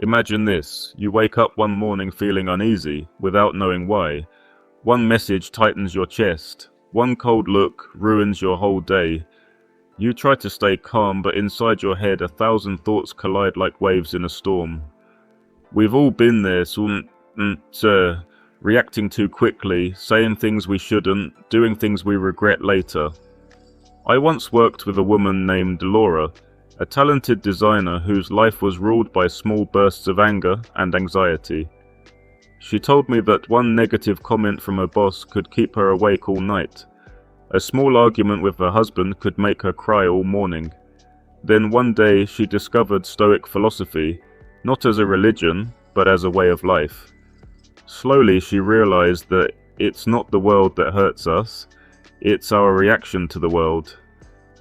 Imagine this: you wake up one morning feeling uneasy, without knowing why. One message tightens your chest. One cold look ruins your whole day. You try to stay calm, but inside your head 1,000 thoughts collide like waves in a storm. We've all been there, reacting too quickly, saying things we shouldn't, doing things we regret later. I once worked with a woman named Laura, a talented designer whose life was ruled by small bursts of anger and anxiety. She told me that one negative comment from her boss could keep her awake all night. A small argument with her husband could make her cry all morning. Then one day she discovered Stoic philosophy, not as a religion, but as a way of life. Slowly she realized that it's not the world that hurts us, it's our reaction to the world.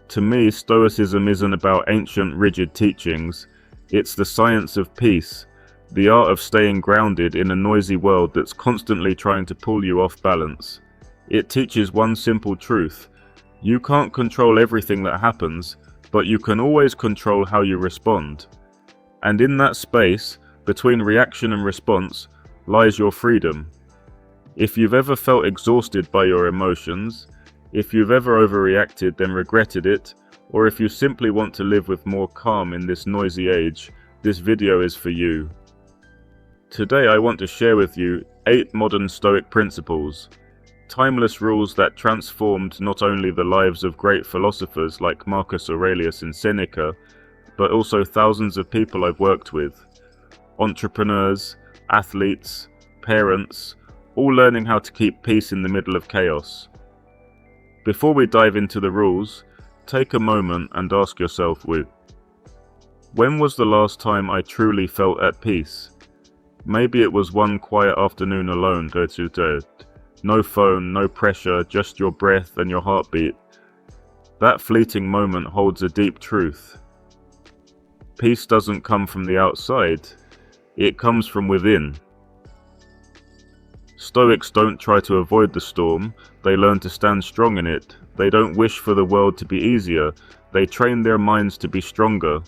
To me, Stoicism isn't about ancient rigid teachings, it's the science of peace, the art of staying grounded in a noisy world that's constantly trying to pull you off balance. It teaches one simple truth: you can't control everything that happens, but you can always control how you respond. And in that space, between reaction and response, lies your freedom. If you've ever felt exhausted by your emotions, if you've ever overreacted then regretted it, or if you simply want to live with more calm in this noisy age, this video is for you. Today I want to share with you 8 modern Stoic principles, timeless rules that transformed not only the lives of great philosophers like Marcus Aurelius and Seneca, but also thousands of people I've worked with. Entrepreneurs, athletes, parents, all learning how to keep peace in the middle of chaos. Before we dive into the rules, take a moment and ask yourself, when was the last time I truly felt at peace? Maybe it was one quiet afternoon alone, no phone, no pressure, just your breath and your heartbeat. That fleeting moment holds a deep truth. Peace doesn't come from the outside, it comes from within. Stoics don't try to avoid the storm, they learn to stand strong in it. They don't wish for the world to be easier, they train their minds to be stronger.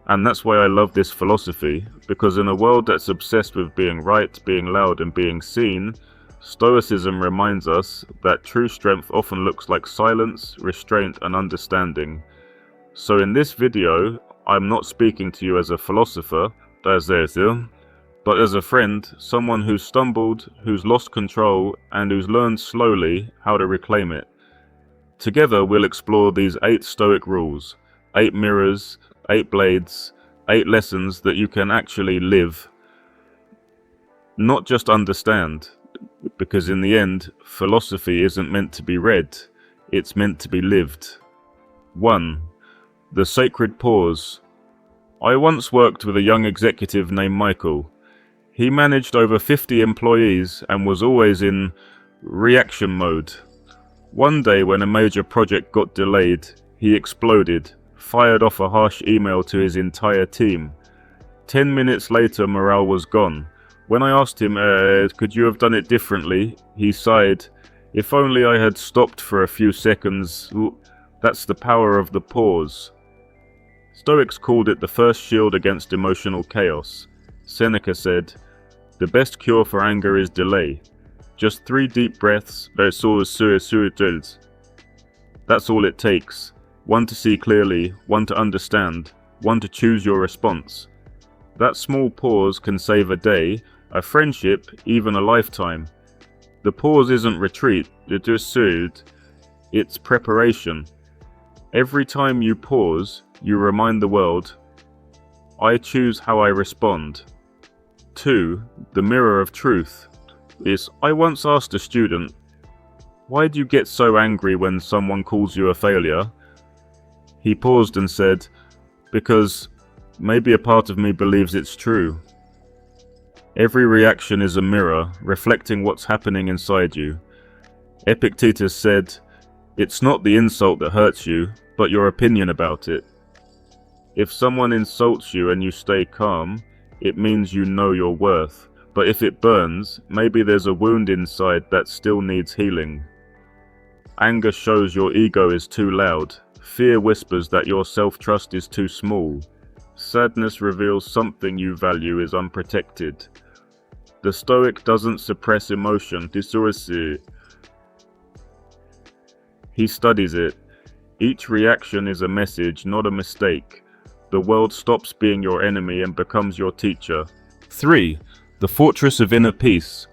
And that's why I love this philosophy, because in a world that's obsessed with being right, being loud and being seen, Stoicism reminds us that true strength often looks like silence, restraint and understanding. So in this video, I'm not speaking to you as a philosopher, but as a friend, someone who's stumbled, who's lost control, and who's learned slowly how to reclaim it. Together we'll explore these 8 Stoic rules, 8 mirrors, 8 blades, 8 lessons that you can actually live. Not just understand, because in the end, philosophy isn't meant to be read, it's meant to be lived. 1. The sacred pause. I once worked with a young executive named Michael. He managed over 50 employees and was always in reaction mode. One day when a major project got delayed, he exploded, fired off a harsh email to his entire team. 10 minutes later, morale was gone. When I asked him, could you have done it differently? He sighed, if only I had stopped for a few seconds. That's the power of the pause. Stoics called it the first shield against emotional chaos. Seneca said, the best cure for anger is delay. Just 3 deep breaths, that's all it takes. One to see clearly, one to understand, one to choose your response. That small pause can save a day, a friendship, even a lifetime. The pause isn't retreat, it's preparation. Every time you pause, you remind the world, I choose how I respond. 2. The mirror of truth. I once asked a student, why do you get so angry when someone calls you a failure? He paused and said, because maybe a part of me believes it's true. Every reaction is a mirror, reflecting what's happening inside you. Epictetus said, it's not the insult that hurts you, but your opinion about it. If someone insults you and you stay calm, it means you know your worth. But if it burns, maybe there's a wound inside that still needs healing. Anger shows your ego is too loud. Fear whispers that your self-trust is too small. sadness reveals something you value is unprotected. The Stoic doesn't suppress emotion, he studies it. Each reaction is a message, not a mistake. The world stops being your enemy and becomes your teacher. 3. The fortress of inner peace.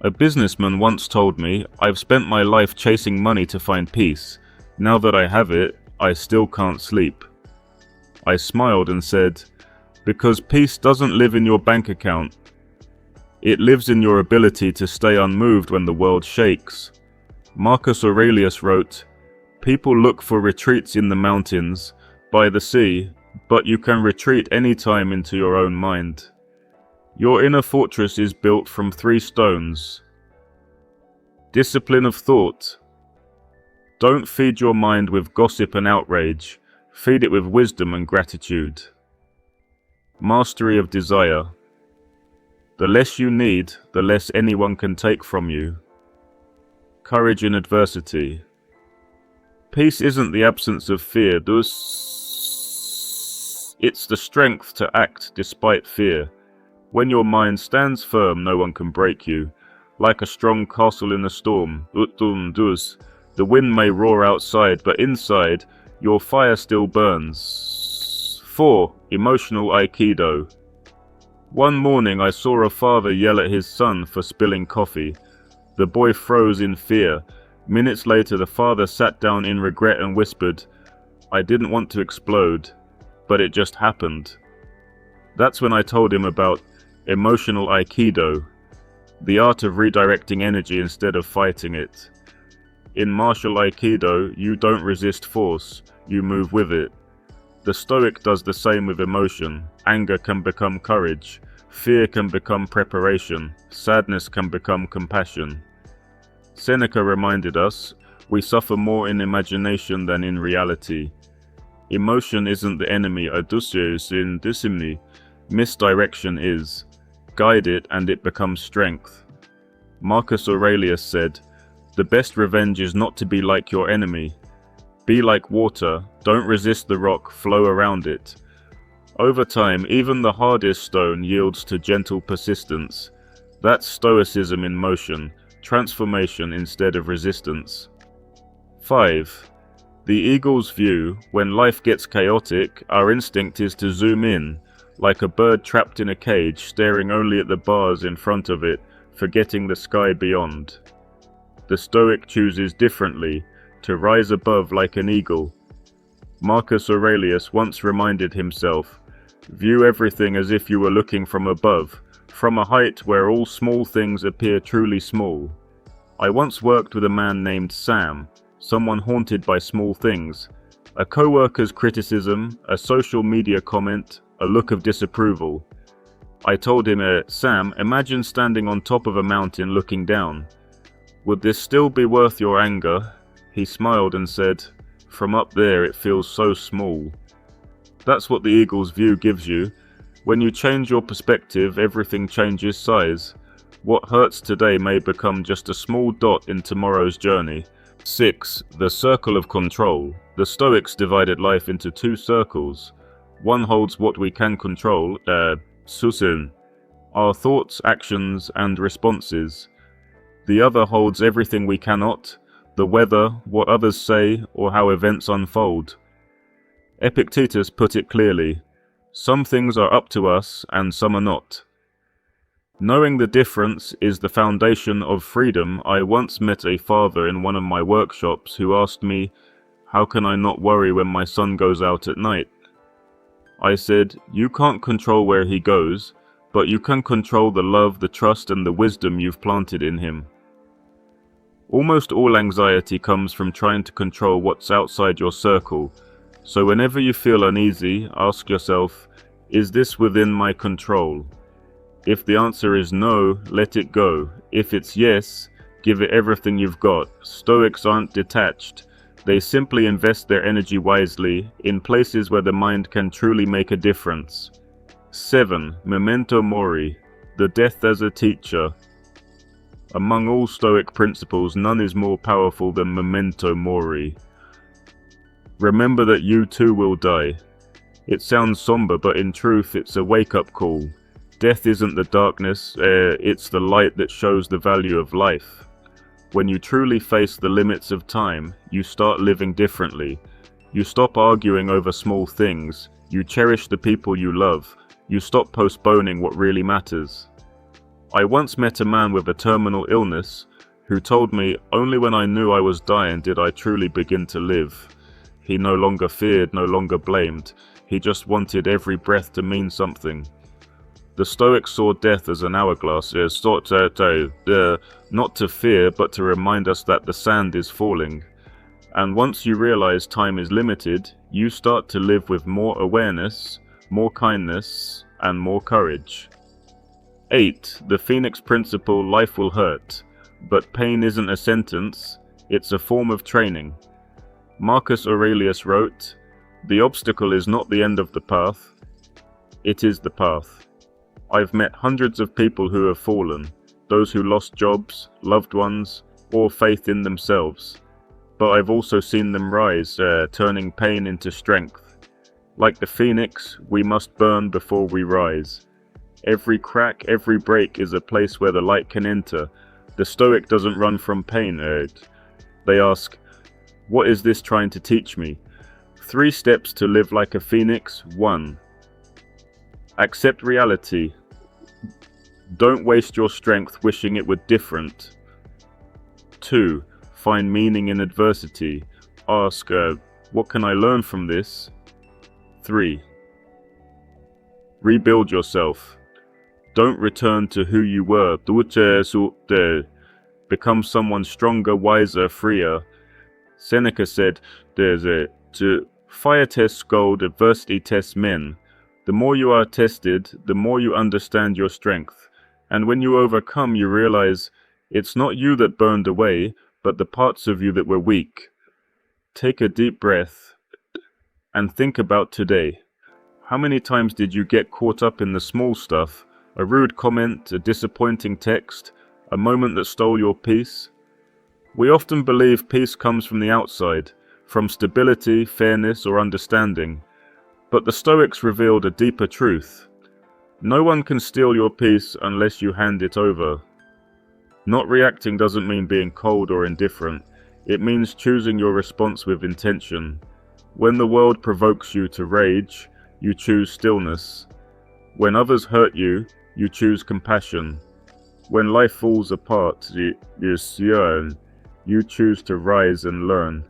A businessman once told me, "I've spent my life chasing money to find peace. Now that I have it, I still can't sleep." I smiled and said, "Because peace doesn't live in your bank account. It lives in your ability to stay unmoved when the world shakes." Marcus Aurelius wrote, "People look for retreats in the mountains, by the sea, but you can retreat any time into your own mind." Your inner fortress is built from 3 stones. Discipline of thought. Don't feed your mind with gossip and outrage. Feed it with wisdom and gratitude. Mastery of desire. The less you need, the less anyone can take from you. Courage in adversity. Peace isn't the absence of fear, it's the strength to act despite fear. When your mind stands firm, no one can break you. Like a strong castle in a storm, the wind may roar outside, but inside, your fire still burns. 4. Emotional Aikido. One morning I saw a father yell at his son for spilling coffee. The boy froze in fear. Minutes later, the father sat down in regret and whispered, "I didn't want to explode, but it just happened." That's when I told him about emotional Aikido, the art of redirecting energy instead of fighting it. In martial Aikido, you don't resist force, you move with it. The Stoic does the same with emotion. Anger can become courage, fear can become preparation, sadness can become compassion. Seneca reminded us, we suffer more in imagination than in reality. Emotion isn't the enemy, misdirection is. Guide it and it becomes strength. Marcus Aurelius said, "The best revenge is not to be like your enemy. Be like water, don't resist the rock, flow around it." Over time, even the hardest stone yields to gentle persistence. That's Stoicism in motion, transformation instead of resistance. 5. The eagle's view. When life gets chaotic, our instinct is to zoom in, like a bird trapped in a cage, staring only at the bars in front of it, forgetting the sky beyond. The Stoic chooses differently, to rise above like an eagle. Marcus Aurelius once reminded himself, "View everything as if you were looking from above, from a height where all small things appear truly small." I once worked with a man named Sam, someone haunted by small things. A co-worker's criticism, a social media comment, a look of disapproval. I told him, "Sam, imagine standing on top of a mountain looking down. Would this still be worth your anger?" He smiled and said, "From up there it feels so small." That's what the eagle's view gives you. When you change your perspective, everything changes size. What hurts today may become just a small dot in tomorrow's journey. 6. The circle of control. The Stoics divided life into 2 circles. One holds what we can control, our thoughts, actions, and responses. The other holds everything we cannot, the weather, what others say, or how events unfold. Epictetus put it clearly, some things are up to us and some are not. Knowing the difference is the foundation of freedom. I once met a father in one of my workshops who asked me, "How can I not worry when my son goes out at night?" I said, "You can't control where he goes, but you can control the love, the trust, and the wisdom you've planted in him." Almost all anxiety comes from trying to control what's outside your circle. So whenever you feel uneasy, ask yourself, is this within my control? If the answer is no, let it go. If it's yes, give it everything you've got. Stoics aren't detached. They simply invest their energy wisely in places where the mind can truly make a difference. 7. Memento mori. The death as a teacher. Among all Stoic principles, none is more powerful than memento mori. Remember that you too will die. It sounds somber, but in truth it's a wake-up call. Death isn't the darkness, it's the light that shows the value of life. When you truly face the limits of time, you start living differently. You stop arguing over small things. You cherish the people you love. You stop postponing what really matters. I once met a man with a terminal illness who told me only when I knew I was dying did I truly begin to live. He no longer feared, no longer blamed. He just wanted every breath to mean something. The Stoics saw death as an hourglass, not to fear, but to remind us that the sand is falling. And once you realize time is limited, you start to live with more awareness, more kindness, and more courage. 8. The Phoenix Principle: life will hurt, but pain isn't a sentence, it's a form of training. Marcus Aurelius wrote, "The obstacle is not the end of the path, it is the path." I've met hundreds of people who have fallen, those who lost jobs, loved ones, or faith in themselves. But I've also seen them rise, turning pain into strength. Like the phoenix, we must burn before we rise. Every crack, every break is a place where the light can enter. The Stoic doesn't run from pain. They ask, what is this trying to teach me? 3 steps to live like a phoenix. 1. Accept reality. Don't waste your strength wishing it were different. 2. Find meaning in adversity. Ask, what can I learn from this? 3. Rebuild yourself. Don't return to who you were. Become someone stronger, wiser, freer. Seneca said, fire tests gold, adversity tests men. The more you are tested, the more you understand your strength. And when you overcome, you realize it's not you that burned away, but the parts of you that were weak. Take a deep breath and think about today. How many times did you get caught up in the small stuff? A rude comment, a disappointing text, a moment that stole your peace? We often believe peace comes from the outside, from stability, fairness, or understanding. But the Stoics revealed a deeper truth. No one can steal your peace unless you hand it over. Not reacting doesn't mean being cold or indifferent. It means choosing your response with intention. When the world provokes you to rage, you choose stillness. When others hurt you, you choose compassion. When life falls apart, you choose to rise and learn.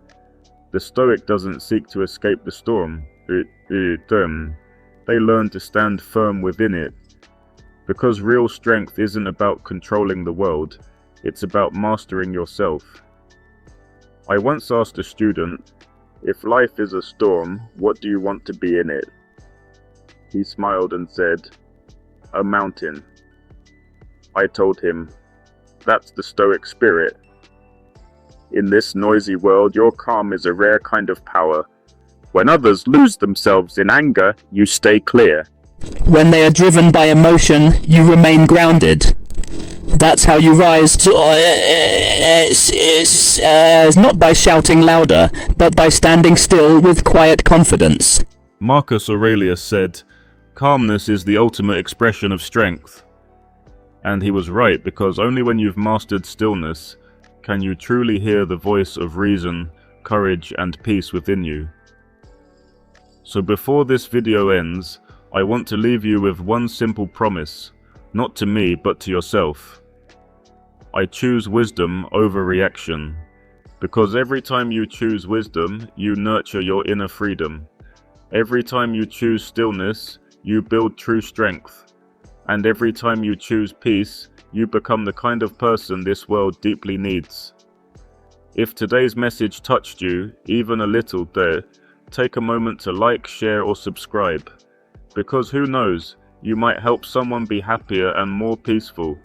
The Stoic doesn't seek to escape the storm. They learn to stand firm within it. Because real strength isn't about controlling the world, it's about mastering yourself. I once asked a student, if life is a storm, what do you want to be in it? He smiled and said, a mountain. I told him, that's the Stoic spirit. In this noisy world, your calm is a rare kind of power. When others lose themselves in anger, you stay clear. When they are driven by emotion, you remain grounded. That's how you rise to... not by shouting louder, but by standing still with quiet confidence. Marcus Aurelius said, calmness is the ultimate expression of strength. And he was right, because only when you've mastered stillness can you truly hear the voice of reason, courage, and peace within you. So before this video ends, I want to leave you with one simple promise, not to me, but to yourself. I choose wisdom over reaction, because every time you choose wisdom, you nurture your inner freedom. Every time you choose stillness, you build true strength. And every time you choose peace, you become the kind of person this world deeply needs. If today's message touched you, even a little, take a moment to like, share, or subscribe. Because who knows, you might help someone be happier and more peaceful.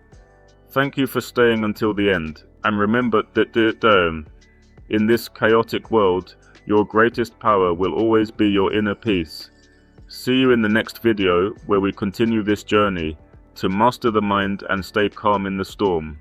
Thank you for staying until the end, and remember that in this chaotic world, your greatest power will always be your inner peace. See you in the next video, where we continue this journey to master the mind and stay calm in the storm.